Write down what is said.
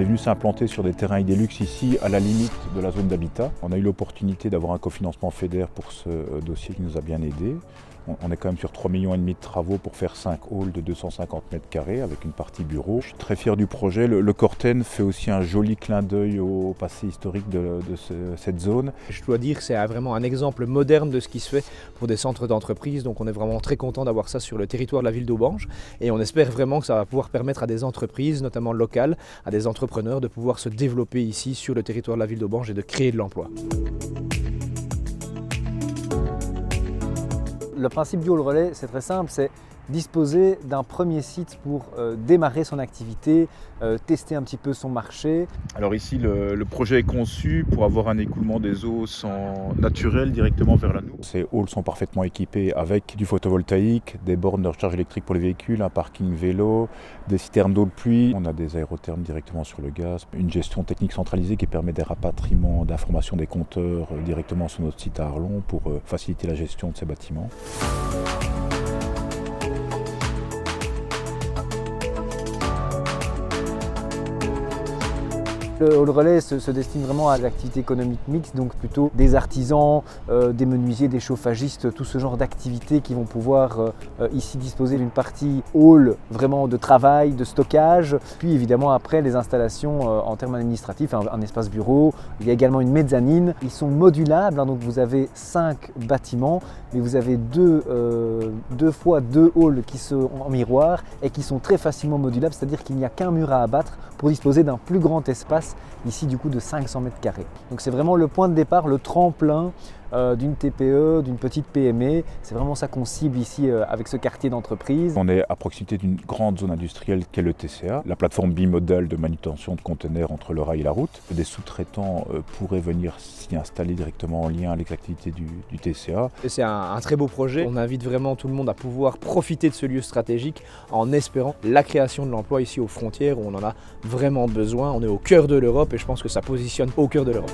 venu s'implanter sur des terrains Idelux ici, à la limite de la zone d'habitat. On a eu l'opportunité d'avoir un cofinancement FEDER pour ce dossier qui nous a bien aidé. On est quand même sur 3,5 millions de travaux pour faire 5 halls de 250 mètres carrés avec une partie bureau. Je suis très fier du projet. Le Corten fait aussi un joli clin d'œil au passé historique de cette zone. Je dois dire que c'est vraiment un exemple moderne de ce qui se fait pour des centres d'entreprise. Donc on est vraiment très content d'avoir ça sur le territoire de la ville d'Aubange. Et on espère vraiment que ça va pouvoir permettre à des entreprises, notamment locales, à des entrepreneurs de pouvoir se développer ici sur le territoire de la ville d'Aubange et de créer de l'emploi. Le principe du hall relais, c'est très simple, c'est disposer d'un premier site pour démarrer son activité, tester un petit peu son marché. Alors ici, le projet est conçu pour avoir un écoulement des eaux naturel directement vers la Noue. Ces halls sont parfaitement équipés avec du photovoltaïque, des bornes de recharge électrique pour les véhicules, un parking vélo, des citernes d'eau de pluie. On a des aérothermes directement sur le gaz, une gestion technique centralisée qui permet des rapatriements d'informations des compteurs directement sur notre site à Arlon pour faciliter la gestion de ces bâtiments. Le hall relais se destine vraiment à l'activité économique mixte, donc plutôt des artisans, des menuisiers, des chauffagistes, tout ce genre d'activités qui vont pouvoir ici disposer d'une partie hall vraiment de travail, de stockage. Puis évidemment après les installations en termes administratifs, un espace bureau, il y a également une mezzanine. Ils sont modulables, donc vous avez 5 bâtiments, mais vous avez deux fois 2 halls qui sont en miroir et qui sont très facilement modulables, c'est-à-dire qu'il n'y a qu'un mur à abattre pour disposer d'un plus grand espace, ici du coup de 500 mètres carrés. Donc c'est vraiment le point de départ, le tremplin d'une TPE, d'une petite PME. C'est vraiment ça qu'on cible ici avec ce quartier d'entreprise. On est à proximité d'une grande zone industrielle qu'est le TCA, la plateforme bimodale de manutention de conteneurs entre le rail et la route. Des sous-traitants pourraient venir s'y installer directement en lien avec l'activité du TCA. C'est un très beau projet. On invite vraiment tout le monde à pouvoir profiter de ce lieu stratégique en espérant la création de l'emploi ici aux frontières où on en a vraiment besoin. On est au cœur de l'Europe et je pense que ça positionne au cœur de l'Europe.